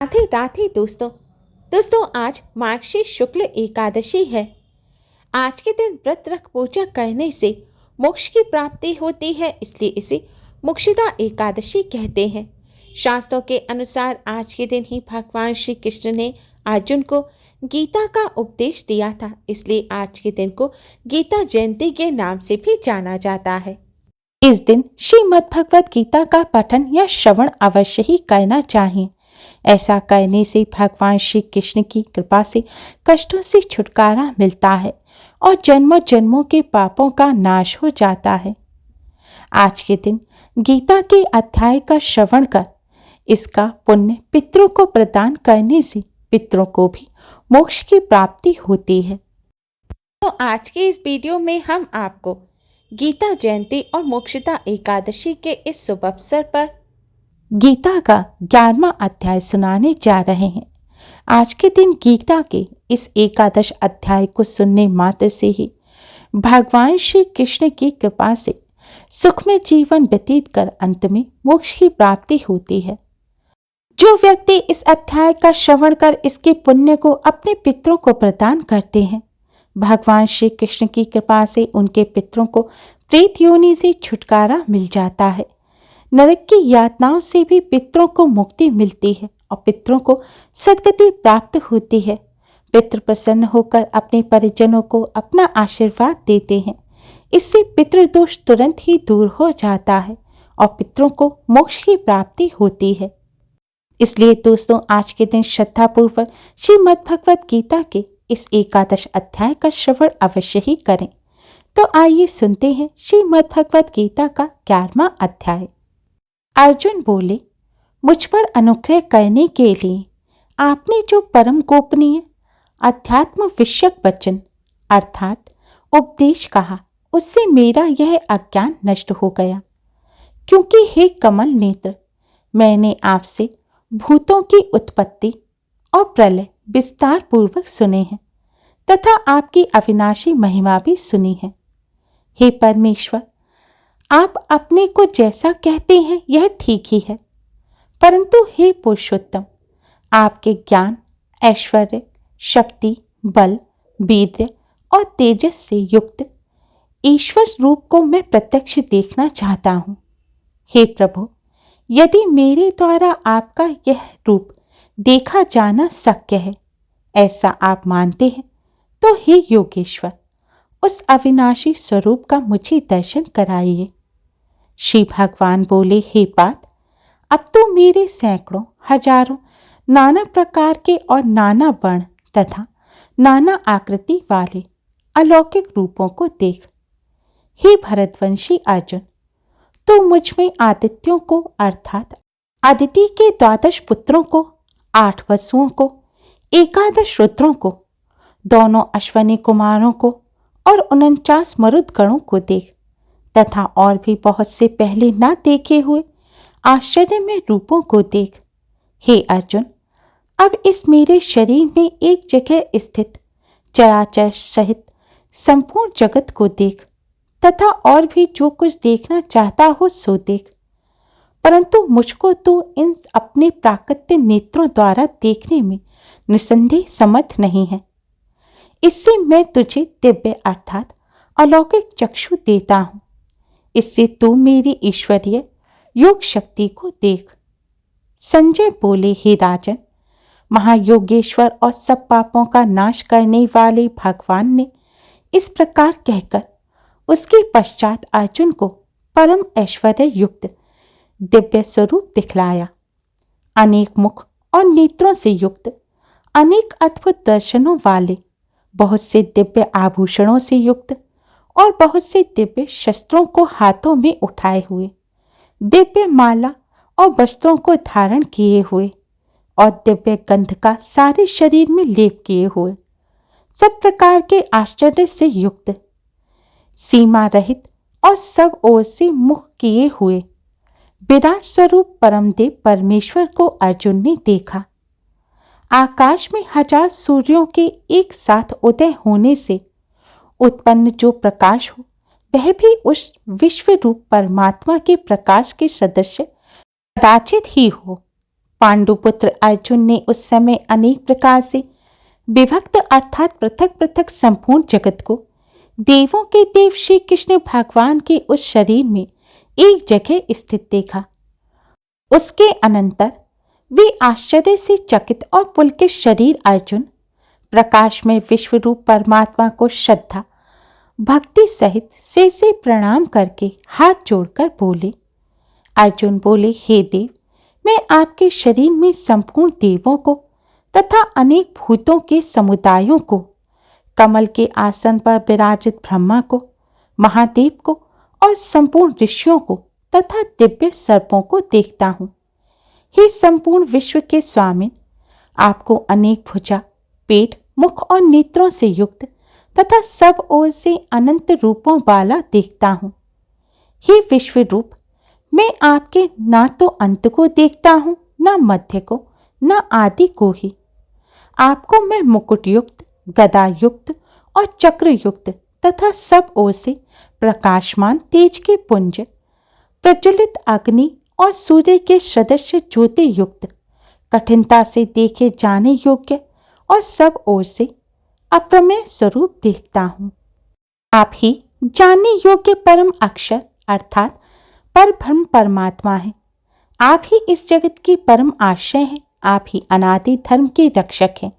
राधे राधे दोस्तों आज मार्गशीर्ष शुक्ल एकादशी है। आज के दिन व्रत रख पूजा करने से मोक्ष की प्राप्ति होती है, इसलिए इसे मोक्षदा एकादशी कहते हैं। शास्त्रों के अनुसार आज के दिन ही भगवान श्री कृष्ण ने अर्जुन को गीता का उपदेश दिया था, इसलिए आज के दिन को गीता जयंती के नाम से भी जाना जाता है। इस दिन श्रीमद् भगवत गीता का पठन या श्रवण अवश्य ही करना चाहिए। ऐसा करने से भगवान श्री कृष्ण की कृपा से कष्टों से छुटकारा मिलता है और जन्मों जन्मों के पापों का नाश हो जाता है। आज के दिन गीता के अध्याय का श्रवण कर इसका पुण्य पितरों को प्रदान करने से पितरों को भी मोक्ष की प्राप्ति होती है। तो आज के इस वीडियो में हम आपको गीता जयंती और मोक्षदा एकादशी के इस शुभ अवसर पर गीता का 11वां अध्याय सुनाने जा रहे हैं। आज के दिन गीता के इस एकादश अध्याय को सुनने मात्र से ही भगवान श्री कृष्ण की कृपा से सुखमय जीवन व्यतीत कर अंत में मोक्ष की प्राप्ति होती है। जो व्यक्ति इस अध्याय का श्रवण कर इसके पुण्य को अपने पितरों को प्रदान करते हैं, भगवान श्री कृष्ण की कृपा से उनके पितरों को प्रेत योनि से छुटकारा मिल जाता है। नरक की यातनाओं से भी पितरों को मुक्ति मिलती है और पितरों को सद्गति प्राप्त होती है। पितृ प्रसन्न होकर अपने परिजनों को अपना आशीर्वाद देते हैं। इससे पितृदोष तुरंत ही दूर हो जाता है और पितरों को मोक्ष की प्राप्ति होती है। इसलिए दोस्तों आज के दिन श्रद्धापूर्वक श्रीमद् भगवत गीता के इस एकादश अध्याय का श्रवण अवश्य ही करें। तो आइए सुनते हैं श्रीमद् भगवत गीता का 11वां अध्याय। अर्जुन बोले, मुझ पर अनुग्रह करने के लिए आपने जो परम गोपनीय अध्यात्म विषयक वचन अर्थात उपदेश कहा, उससे मेरा यह अज्ञान नष्ट हो गया। क्योंकि हे कमल नेत्र, मैंने आपसे भूतों की उत्पत्ति और प्रलय विस्तार पूर्वक सुने हैं तथा आपकी अविनाशी महिमा भी सुनी है। हे परमेश्वर, आप अपने को जैसा कहते हैं यह ठीक ही है, परंतु हे पुरुषोत्तम, आपके ज्ञान, ऐश्वर्य, शक्ति, बल, वीर्य और तेजस से युक्त ईश्वर रूप को मैं प्रत्यक्ष देखना चाहता हूँ। हे प्रभु, यदि मेरे द्वारा आपका यह रूप देखा जाना शक्य है, ऐसा आप मानते हैं, तो हे योगेश्वर, उस अविनाशी स्वरूप का मुझे दर्शन कराइए। श्री भगवान बोले, हे पार्थ, अब तो मेरे सैकड़ों हजारों नाना प्रकार के और नाना वर्ण तथा नाना आकृति वाले अलौकिक रूपों को देख। हे भरतवंशी अर्जुन, तो मुझ में आदित्यों को अर्थात अदिति के 12 पुत्रों को, 8 वसुओं को, 11 रुद्रों को, दोनों अश्वनी कुमारों को और 49 मरुदगणों को देख तथा और भी बहुत से पहले ना देखे हुए आश्चर्यमय रूपों को देख। हे अर्जुन, अब इस मेरे शरीर में एक जगह स्थित चराचर सहित संपूर्ण जगत को देख तथा और भी जो कुछ देखना चाहता हो सो देख, परंतु मुझको तो इन अपने प्राकृतिक नेत्रों द्वारा देखने में निसंदेह समर्थ नहीं है। इससे मैं तुझे दिव्य अर्थात अलौकिक चक्षु देता हूँ। इससे तू मेरी ईश्वरीय योग शक्ति को देख। संजय बोले, हे राजन, महायोगेश्वर और सब पापों का नाश करने वाले भगवान ने इस प्रकार कहकर उसके पश्चात अर्जुन को परम ऐश्वर्य युक्त दिव्य स्वरूप दिखलाया। अनेक मुख और नेत्रों से युक्त, अनेक अद्भुत दर्शनों वाले, बहुत से दिव्य आभूषणों से युक्त और बहुत से दिव्य शस्त्रों को हाथों में उठाए हुए, दिव्य माला और वस्त्रों को धारण किए हुए और दिव्य गंध का सारे शरीर में लेप किए हुए, सब प्रकार के आश्चर्य से युक्त, सीमा रहित और सब ओर से मुख किए हुए विराट स्वरूप परमदेव परमेश्वर को अर्जुन ने देखा। आकाश में 1000 सूर्यों के एक साथ उदय होने से उत्पन्न जो प्रकाश हो, वह भी उस विश्व रूप परमात्मा के प्रकाश के सदृश कदाचित ही हो, पांडुपुत्र अर्जुन ने उस समय अनेक प्रकार से विभक्त अर्थात पृथक पृथक संपूर्ण जगत को देवों के देव श्री कृष्ण भगवान के उस शरीर में एक जगह स्थित देखा। उसके अनंतर वे आश्चर्य से चकित और पुलकित शरीर अर्जुन प्रकाश में विश्वरूप परमात्मा को श्रद्धा भक्ति सहित से प्रणाम करके हाथ जोड़कर बोले। अर्जुन बोले, हे देव, मैं आपके शरीर में संपूर्ण देवों को तथा अनेक भूतों के समुदायों को, कमल के आसन पर विराजित ब्रह्मा को, महादेव को और संपूर्ण ऋषियों को तथा दिव्य सर्पों को देखता हूँ। हे संपूर्ण विश्व के स्वामी, आपको अनेक भुजा, पेट, मुख और नेत्रों से युक्त तथा सब ओर से अनंत रूपों वाला देखता हूँ। हे विश्व रूप, मैं आपके ना तो अंत को देखता हूँ, न मध्य को, न आदि को ही। आपको मैं मुकुट युक्त, गदा युक्त और चक्र युक्त तथा सब ओर से प्रकाशमान तेज के पुंज, प्रज्वलित अग्नि और सूर्य के सदृश ज्योति युक्त, कठिनता से देखे जाने योग्य और सब ओर से अप्रमेय स्वरूप देखता हूँ। आप ही जानने योग्य परम अक्षर अर्थात परब्रह्म परमात्मा है। आप ही इस जगत की परम आश्रय हैं। आप ही अनादि धर्म के रक्षक हैं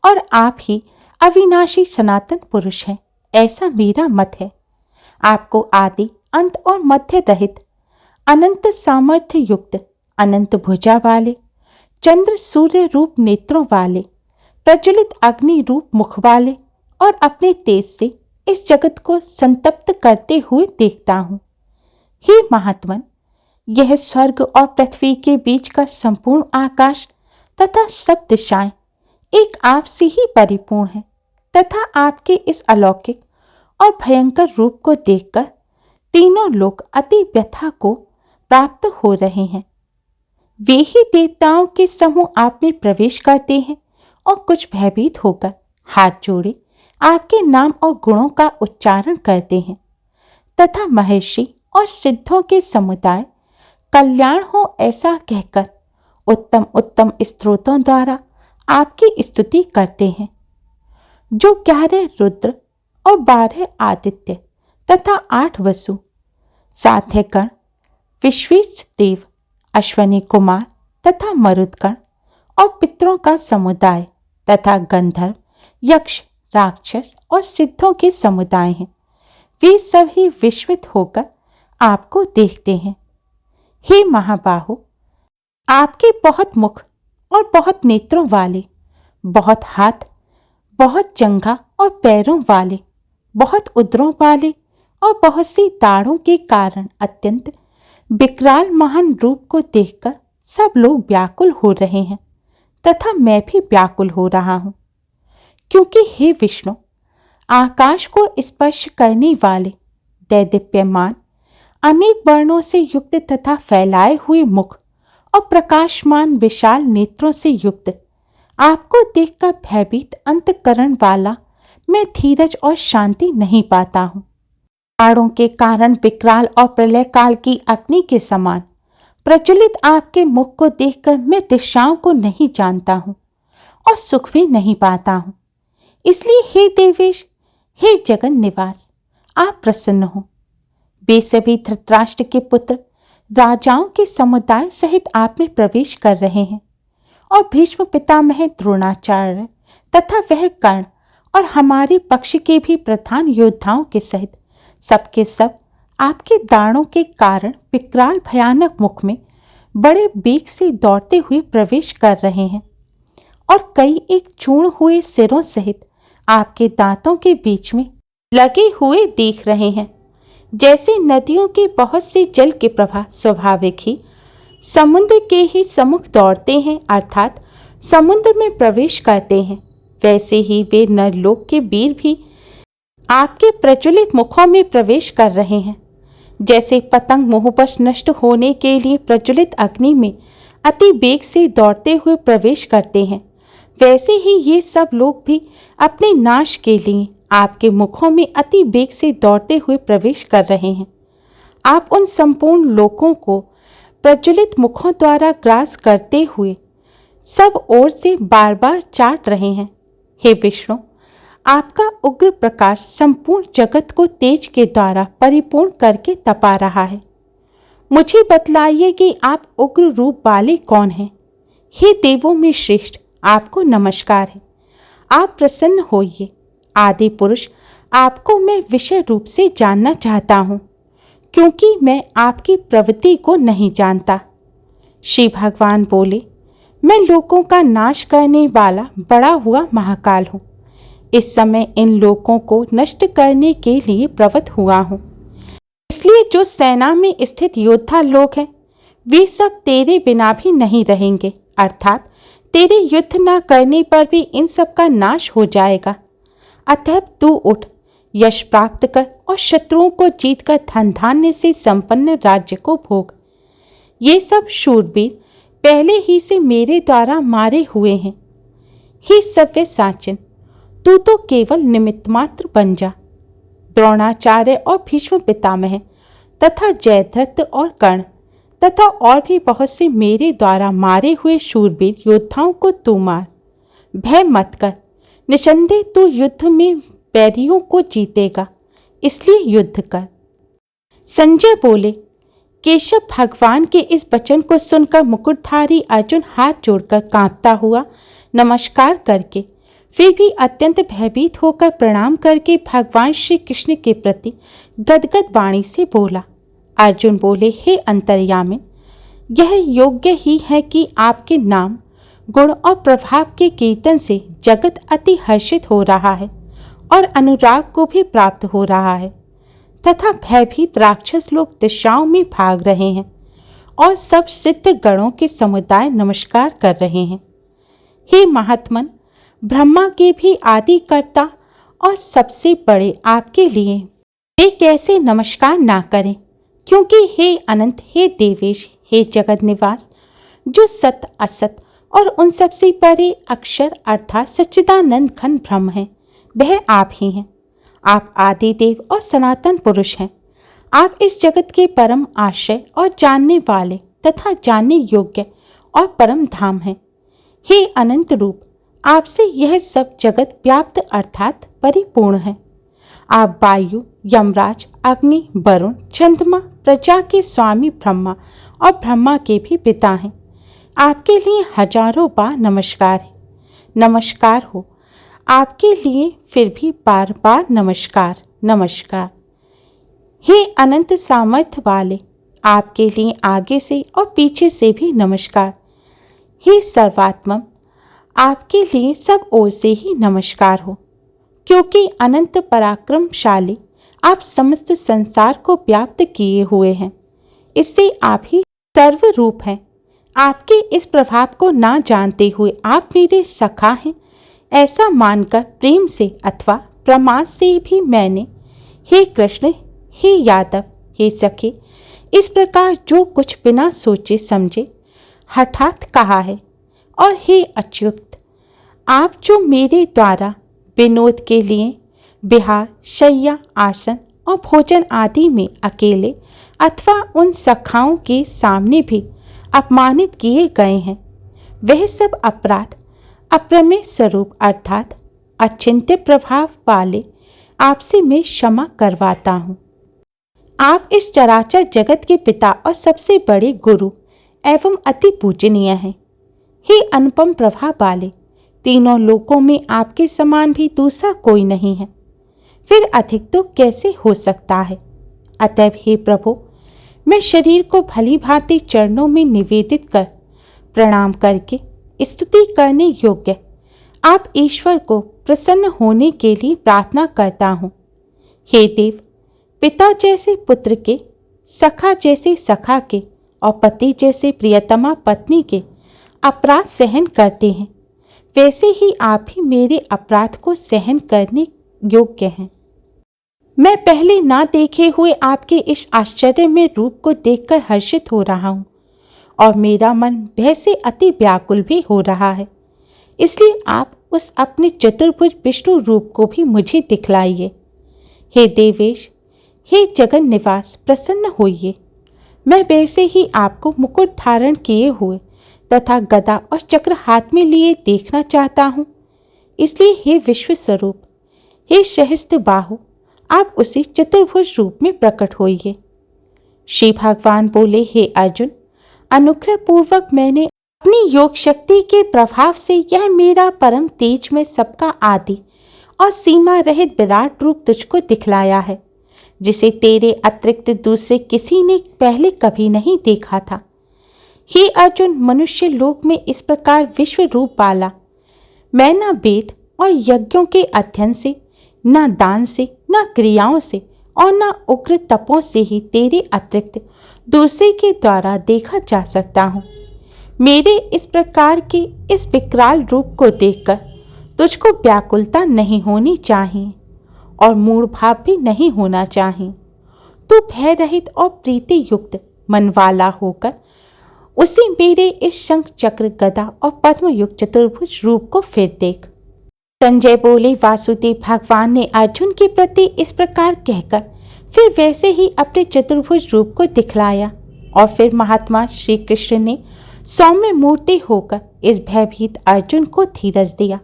और आप ही अविनाशी सनातन पुरुष हैं, ऐसा मेरा मत है। आपको आदि अंत और मध्य रहित अनंत सामर्थ्य युक्त, अनंत भुजा वाले, चंद्र सूर्य रूप नेत्रों वाले, प्रज्वलित अग्नि रूप मुख वाले और अपने तेज से इस जगत को संतप्त करते हुए देखता हूँ। हे महात्मन, यह स्वर्ग और पृथ्वी के बीच का संपूर्ण आकाश तथा सब दिशाएं एक आप से ही परिपूर्ण है तथा आपके इस अलौकिक और भयंकर रूप को देखकर तीनों लोग अति व्यथा को प्राप्त हो रहे हैं। वे ही देवताओं के समूह आप में प्रवेश करते हैं और कुछ भयभीत होकर हाथ जोड़े आपके नाम और गुणों का उच्चारण करते हैं तथा महर्षि और सिद्धों के समुदाय कल्याण हो ऐसा कहकर उत्तम उत्तम स्तोत्रों द्वारा आपकी स्तुति करते हैं। जो 11 रुद्र और 12 आदित्य तथा 8 वसु, साध्यगण, विश्वेश देव, अश्वनी कुमार तथा मरुदगण और पितरों का समुदाय तथा गंधर्व, यक्ष, राक्षस और सिद्धों के समुदाय हैं। वे सभी विस्मित होकर आपको देखते हैं। हे महाबाहु, आपके बहुत मुख और बहुत नेत्रों वाले, बहुत हाथ, बहुत जंघा और पैरों वाले, बहुत उदरों वाले और बहुत सी दाढ़ों के कारण अत्यंत विकराल महान रूप को देखकर सब लोग व्याकुल हो रहे हैं तथा मैं भी व्याकुल हो रहा हूँ। क्योंकि हे विष्णु, आकाश को स्पर्श करने वाले दैदीप्यमान अनेक वर्णों से युक्त तथा फैलाए हुए मुख और प्रकाशमान विशाल नेत्रों से युक्त आपको देखकर भयभीत अंतकरण वाला मैं धीरज और शांति नहीं पाता हूँ। बाणों के कारण विकराल और प्रलय काल की अग्नि के समान प्रज्वलित आपके मुख को देखकर मैं दिशाओं को नहीं जानता हूँ और सुख भी नहीं पाता हूँ। इसलिए हे देवेश, हे जगन निवास, आप प्रसन्न हो। वे सभी धृतराष्ट्र के पुत्र राजाओं के समुदाय सहित आप में प्रवेश कर रहे हैं और भीष्म पितामह द्रोणाचार्य तथा वह कर्ण और हमारे पक्ष के भी प्रधान योद्धाओं के सहित सबके सब आपके दाणों के कारण विकराल भयानक मुख में बड़े बेग से दौड़ते हुए प्रवेश कर रहे हैं और कई एक चूर्ण हुए सिरों सहित आपके दांतों के बीच में लगे हुए देख रहे हैं। जैसे नदियों के बहुत से जल के प्रवाह स्वाभाविक ही समुद्र के ही सम्मुख दौड़ते हैं अर्थात समुद्र में प्रवेश करते हैं, वैसे ही वे नरलोक के वीर भी आपके प्रज्वलित मुखों में प्रवेश कर रहे हैं। जैसे पतंग मुंहपश नष्ट होने के लिए प्रज्वलित अग्नि में अति वेग से दौड़ते हुए प्रवेश करते हैं, वैसे ही ये सब लोग भी अपने नाश के लिए आपके मुखों में अति वेग से दौड़ते हुए प्रवेश कर रहे हैं। आप उन संपूर्ण लोकों को प्रज्वलित मुखों द्वारा ग्रास करते हुए सब ओर से बार बार चाट रहे हैं। हे विष्णु, आपका उग्र प्रकाश संपूर्ण जगत को तेज के द्वारा परिपूर्ण करके तपा रहा है। मुझे बतलाइए कि आप उग्र रूप वाले कौन हैं? हे देवों में श्रेष्ठ, आपको नमस्कार है। आप प्रसन्न होइए। आदि पुरुष, आपको मैं विषय रूप से जानना चाहता हूँ, क्योंकि मैं आपकी प्रवृत्ति को नहीं जानता। श्री भगवान बोले, मैं लोकों का नाश करने वाला बड़ा हुआ महाकाल हूँ। इस समय इन लोकों को नष्ट करने के लिए प्रवृत्त हुआ हूँ। इसलिए जो सेना में स्थित योद्धा लोग हैं, वे सब तेरे बिना भी नहीं रहेंगे, अर्थात तेरे युद्ध न करने पर भी इन सब का नाश हो जाएगा। अतः तू उठ, यश प्राप्त कर और शत्रुओं को जीतकर धन धान्य से संपन्न राज्य को भोग। ये सब शूरवीर पहले ही से मेरे द्वारा मारे हुए हैं। हे सव्य साचिन, तू तो केवल निमित्त मात्र बन जा। द्रोणाचार्य और भीष्म पितामह तथा जयद्रथ और कर्ण तथा और भी बहुत से मेरे द्वारा मारे हुए शूरवीर योद्धाओं को तू मार। भय मत कर, निसंदेह तू युद्ध में बैरियों को जीतेगा, इसलिए युद्ध कर। संजय बोले, केशव भगवान के इस वचन को सुनकर मुकुटधारी अर्जुन हाथ जोड़कर कांपता हुआ नमस्कार करके फिर भी अत्यंत भयभीत होकर प्रणाम करके भगवान श्री कृष्ण के प्रति गदगद वाणी से बोला। अर्जुन बोले, हे अंतर्यामिन, यह योग्य ही है कि आपके नाम, गुण और प्रभाव के कीर्तन से जगत अति हर्षित हो रहा है और अनुराग को भी प्राप्त हो रहा है, तथा भयभीत राक्षस लोग दिशाओं में भाग रहे हैं और सब सिद्ध गणों के समुदाय नमस्कार कर रहे हैं। हे महात्मन, ब्रह्मा के भी आदिकर्ता और सबसे बड़े आपके लिए वे कैसे नमस्कार ना करें, क्योंकि हे अनंत, हे देवेश, हे जगत निवास, जो सत असत और उन सबसे परे अक्षर अर्थात सच्चिदानंद घन ब्रह्म है, वह आप ही हैं। आप आदि देव और सनातन पुरुष हैं। आप इस जगत के परम आश्रय और जानने वाले तथा जानने योग्य और परम धाम हैं। हे अनंत रूप, आपसे यह सब जगत व्याप्त अर्थात परिपूर्ण है। आप वायु, यमराज, अग्नि, वरुण, चंद्रमा, प्रजा के स्वामी ब्रह्मा और ब्रह्मा के भी पिता हैं। आपके लिए हजारों बार नमस्कार है। नमस्कार हो आपके लिए फिर भी बार बार नमस्कार नमस्कार। हे अनंत सामर्थ्य वाले, आपके लिए आगे से और पीछे से भी नमस्कार। हे सर्वात्मम, आपके लिए सब ओर से ही नमस्कार हो, क्योंकि अनंत पराक्रमशाली आप समस्त संसार को व्याप्त किए हुए हैं। इससे आप ही सर्वरूप हैं। आपके इस प्रभाव को ना जानते हुए आप मेरे सखा हैं, ऐसा मानकर प्रेम से अथवा प्रमाद से भी मैंने हे कृष्ण, हे यादव, हे सखे, इस प्रकार जो कुछ बिना सोचे समझे हठात कहा है। और हे अच्युत, आप जो मेरे द्वारा विनोद के लिए विहार, शय्या, आसन और भोजन आदि में अकेले अथवा उन सखाओं के सामने भी अपमानित किए गए हैं, वह सब अपराध अप्रमेय स्वरूप अर्थात अचिंत्य प्रभाव वाले आपसे मैं क्षमा करवाता हूँ। आप इस चराचर जगत के पिता और सबसे बड़े गुरु एवं अति पूजनीय हैं। हे अनुपम प्रभा वाले, तीनों लोकों में आपके समान भी दूसरा कोई नहीं है, फिर अधिक तो कैसे हो सकता है। अतएव हे प्रभु, मैं शरीर को भली भांति चरणों में निवेदित कर प्रणाम करके स्तुति करने योग्य आप ईश्वर को प्रसन्न होने के लिए प्रार्थना करता हूँ। हे देव, पिता जैसे पुत्र के, सखा जैसे सखा के और पति जैसे प्रियतमा पत्नी के अपराध सहन करते हैं, वैसे ही आप भी मेरे अपराध को सहन करने योग्य हैं। मैं पहले ना देखे हुए आपके इस आश्चर्यमय रूप को देखकर हर्षित हो रहा हूँ और मेरा मन भय से अति व्याकुल भी हो रहा है। इसलिए आप उस अपने चतुर्भुज विष्णु रूप को भी मुझे दिखलाइए। हे देवेश, हे जगन निवास, प्रसन्न होइए। मैं वैसे ही आपको मुकुट धारण किए हुए तथा गदा और चक्र हाथ में लिए देखना चाहता हूँ। इसलिए हे विश्व स्वरूप, हे सहस्त्र बाहु, आप उसी चतुर्भुज रूप में प्रकट होइए। श्री भगवान बोले, हे अर्जुन, अनुग्रह पूर्वक मैंने अपनी योग शक्ति के प्रभाव से यह मेरा परम तेज में सबका आदि और सीमा रहित विराट रूप तुझको दिखलाया है, जिसे तेरे अतिरिक्त दूसरे किसी ने पहले कभी नहीं देखा था। हे अर्जुन, मनुष्य लोक में इस प्रकार विश्व रूप वाला मैं न वेद और यज्ञों के अध्ययन से, न दान से, न क्रियाओं से और न उग्र तपों से ही तेरे अतिरिक्त दूसरे के द्वारा देखा जा सकता हूँ। मेरे इस प्रकार के इस विकराल रूप को देखकर तुझको व्याकुलता नहीं होनी चाहिए और मूढ़ भाव भी नहीं होना चाहिए। तू भय रहित और प्रीति युक्त मन वाला होकर उसी मेरे इस शंख चक्र गदा और पद्म युक्त चतुर्भुज रूप को फिर देख। संजय बोले, वासुदेव भगवान ने अर्जुन के प्रति इस प्रकार कहकर फिर वैसे ही अपने चतुर्भुज रूप को दिखलाया और फिर महात्मा श्री कृष्ण ने सौम्य मूर्ति होकर इस भयभीत अर्जुन को धीरज दिया।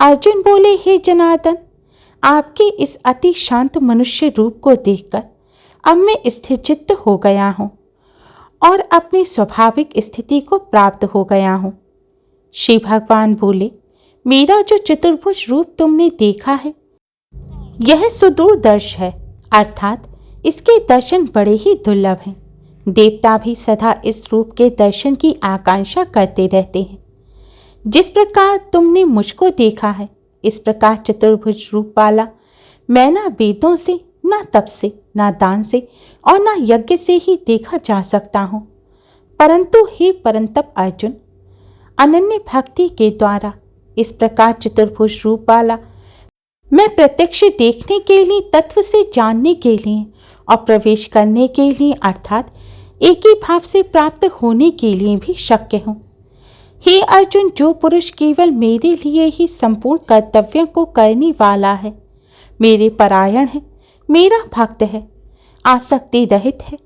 अर्जुन बोले, हे जनार्दन, आपके इस अति शांत मनुष्य रूप को देखकर अब मैं स्थिरचित्त हो गया हूँ और अपनी स्वाभाविक स्थिति को प्राप्त हो गया हूँ। श्री भगवान बोले, मेरा जो चतुर्भुज रूप तुमने देखा है यह सुदूरदर्श है, अर्थात इसके दर्शन बड़े ही दुर्लभ हैं। देवता भी सदा इस रूप के दर्शन की आकांक्षा करते रहते हैं। जिस प्रकार तुमने मुझको देखा है, इस प्रकार चतुर्भुज रूप वाला मैं न वेदों से, न तप से, न दान से और न यज्ञ से ही देखा जा सकता हूँ, परंतु हे परंतप अर्जुन, अनन्य भक्ति के द्वारा इस प्रकार चतुर्भुज रूप वाला मैं प्रत्यक्ष देखने के लिए, तत्व से जानने के लिए और प्रवेश करने के लिए, अर्थात एक ही भाव से प्राप्त होने के लिए भी शक्य हूँ। हे अर्जुन, जो पुरुष केवल मेरे लिए ही संपूर्ण कर्तव्यों को करने वाला है, मेरे परायण है, मेरा भक्त है, आसक्ति रहित है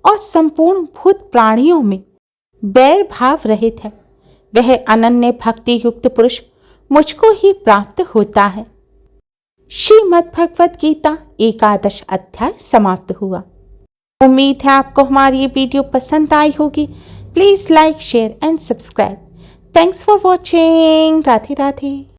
और संपूर्ण भूत प्राणियों में बैर भाव रहित है, वह अनन्य भक्ति युक्त पुरुष मुझको ही प्राप्त होता है। श्रीमद् भगवद गीता 11 अध्याय समाप्त हुआ। उम्मीद है आपको हमारी ये वीडियो पसंद आई होगी। Please like, share and subscribe. Thanks for watching. Radhe Radhe.